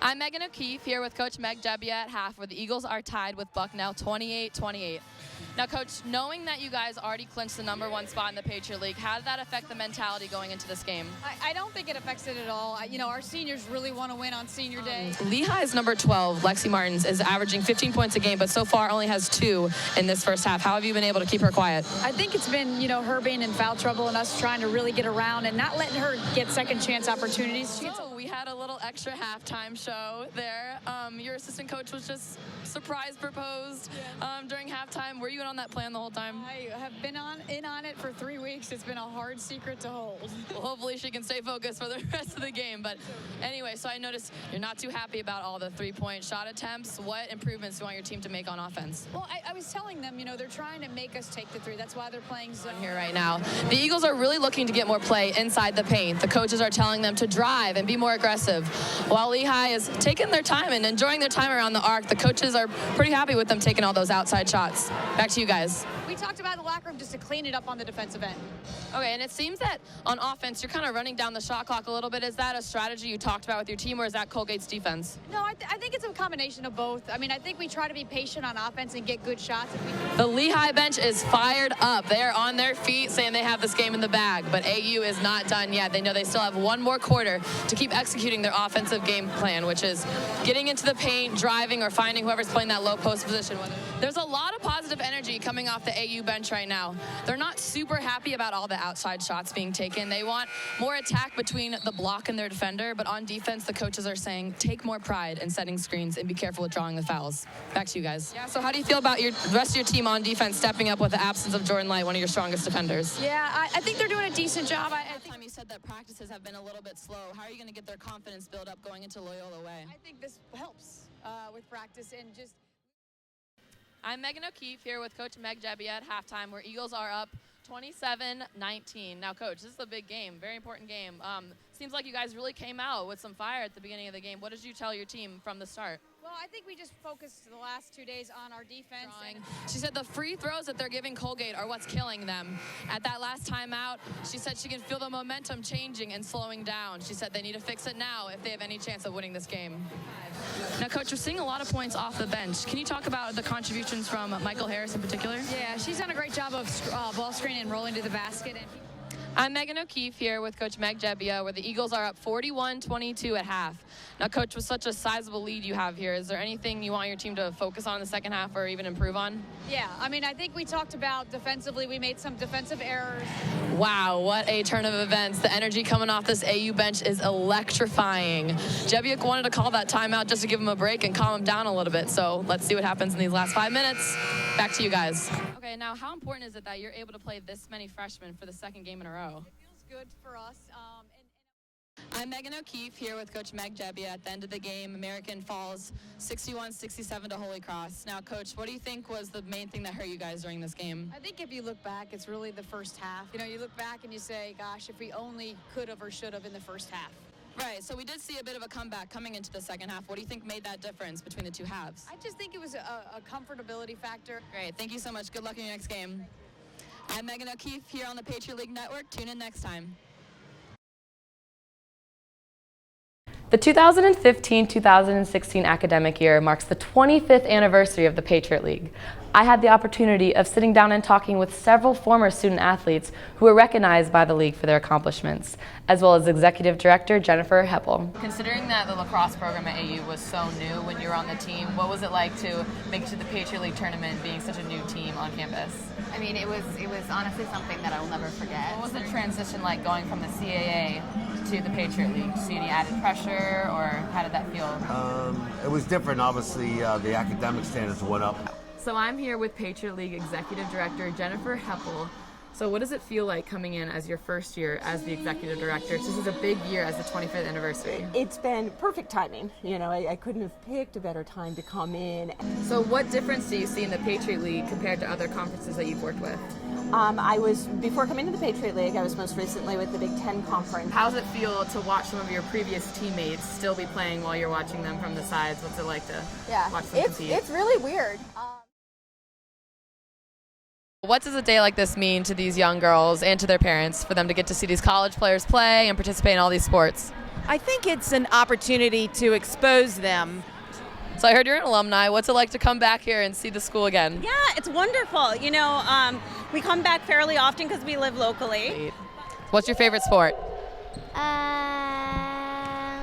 I'm Megan O'Keefe here with Coach Meg Jebbia at half, where the Eagles are tied with Bucknell 28-28. Now, Coach, knowing that you guys already clinched the #1 spot in the Patriot League, how did that affect the mentality going into this game? I don't think it affects it at all. Our seniors really want to win on senior day. Lehigh's number 12, Lexi Martins, is averaging 15 points a game, but so far only has 2 in this first half. How have you been able to keep her quiet? I think it's been, her being in foul trouble and us trying to really get around and not letting her get second chance opportunities. So we had a little extra halftime show there. Your assistant coach was just surprise proposed during halftime. Were you in on that plan the whole time? I have been in on it for 3 weeks. It's been a hard secret to hold. Well, hopefully she can stay focused for the rest of the game. But anyway, so I noticed you're not too happy about all the 3-point shot attempts. What improvements do you want your team to make on offense? Well, I was telling them, they're trying to make us take the 3. That's why they're playing zone here right now. The Eagles are really looking to get more play inside the paint. The coaches are telling them to drive and be more aggressive. While Lehigh is taking their time and enjoying their time around the arc, the coaches are pretty happy with them taking all those outside shots. Back to you guys. We talked about in the locker room just to clean it up on the defensive end. Okay, and it seems that on offense, you're kind of running down the shot clock a little bit. Is that a strategy you talked about with your team, or is that Colgate's defense? No, I think it's a combination of both. I think we try to be patient on offense and get good shots. The Lehigh bench is fired up. They're on their feet saying they have this game in the bag, but AU is not done yet. They know they still have 1 more quarter to keep executing their offensive game plan, which is getting into the paint, driving, or finding whoever's playing that low post position. There's a lot of positive energy coming off the AU bench right now. They're not super happy about all the outside shots being taken. They want more attack between the block and their defender, but on defense, the coaches are saying, take more pride in setting screens and be careful with drawing the fouls. Back to you guys. Yeah, so how do you feel about the rest of your team on defense stepping up with the absence of Jordan Light, one of your strongest defenders? Yeah, I think they're doing a decent job. I think you said that practices have been a little bit slow. How are you going to get their confidence build up going into Loyola Way? I think this helps with practice and just... I'm Megan O'Keefe here with Coach Meg Jebbia at halftime, where Eagles are up 27-19. Now, Coach, this is a big game, very important game. Seems like you guys really came out with some fire at the beginning of the game. What did you tell your team from the start? Well, I think we just focused the last 2 days on our defense. She said the free throws that they're giving Colgate are what's killing them. At that last timeout, she said she can feel the momentum changing and slowing down. She said they need to fix it now if they have any chance of winning this game. Now, Coach, we're seeing a lot of points off the bench. Can you talk about the contributions from Michael Harris in particular? Yeah, she's done a great job of ball screen and rolling to the basket. I'm Megan O'Keefe here with Coach Meg Jebbia, where the Eagles are up 41-22 at half. Now, Coach, with such a sizable lead you have here, is there anything you want your team to focus on in the second half or even improve on? Yeah, I think we talked about defensively. We made some defensive errors. Wow, what a turn of events. The energy coming off this AU bench is electrifying. Jebbia wanted to call that timeout just to give him a break and calm him down a little bit. So let's see what happens in these last 5 minutes. Back to you guys. Okay, now how important is it that you're able to play this many freshmen for the second game in a row? It feels good for us. I'm Megan O'Keefe here with Coach Meg Jebbia. At the end of the game, American falls 61-67 to Holy Cross. Now, Coach, what do you think was the main thing that hurt you guys during this game? I think if you look back, it's really the first half. You look back and you say, gosh, if we only could have or should have in the first half. Right, so we did see a bit of a comeback coming into the second half. What do you think made that difference between the 2 halves? I just think it was a comfortability factor. Great, thank you so much. Good luck in your next game. I'm Megan O'Keefe here on the Patriot League Network. Tune in next time. The 2015-2016 academic year marks the 25th anniversary of the Patriot League. I had the opportunity of sitting down and talking with several former student athletes who were recognized by the league for their accomplishments, as well as Executive Director Jennifer Heppel. Considering that the lacrosse program at AU was so new when you were on the team, what was it like to make it to the Patriot League tournament being such a new team on campus? It was honestly something that I will never forget. What was the transition like going from the CAA to the Patriot League? See any added pressure, or how did that feel? It was different. Obviously, the academic standards went up. So I'm here with Patriot League Executive Director Jennifer Heppel. So what does it feel like coming in as your first year as the Executive Director? This is a big year as the 25th anniversary. It's been perfect timing. I couldn't have picked a better time to come in. So what difference do you see in the Patriot League compared to other conferences that you've worked with? Before coming to the Patriot League, I was most recently with the Big Ten Conference. How does it feel to watch some of your previous teammates still be playing while you're watching them from the sides? What's it like to watch them compete? It's really weird. What does a day like this mean to these young girls and to their parents for them to get to see these college players play and participate in all these sports? I think it's an opportunity to expose them. So I heard you're an alumni. What's it like to come back here and see the school again? Yeah, it's wonderful. You know, we come back fairly often because we live locally. What's your favorite sport?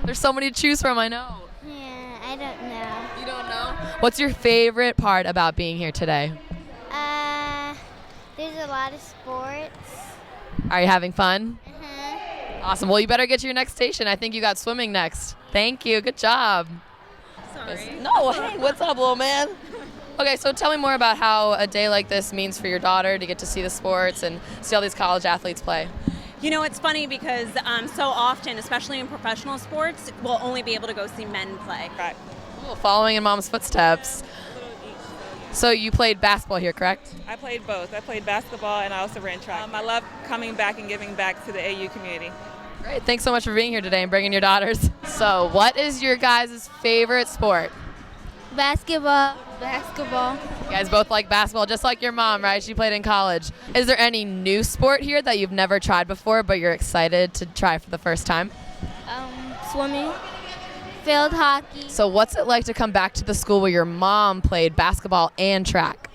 There's so many to choose from, I know. Yeah, I don't know. You don't know? What's your favorite part about being here today? There's a lot of sports. Are you having fun? Uh-huh. Awesome. Well, you better get to your next station. I think you got swimming next. Thank you. Good job. Sorry. No, hey, what's up, little man? Okay, so tell me more about how a day like this means for your daughter to get to see the sports and see all these college athletes play. You know, it's funny because so often, especially in professional sports, we'll only be able to go see men play. Right. Cool, following in mom's footsteps. So you played basketball here, correct? I played both. I played basketball and I also ran track. I love coming back and giving back to the AU community. Great. Thanks so much for being here today and bringing your daughters. So what is your guys' favorite sport? Basketball. Basketball. You guys both like basketball, just like your mom, right? She played in college. Is there any new sport here that you've never tried before, but you're excited to try for the first time? Swimming. Field hockey. So what's it like to come back to the school where your mom played basketball and track?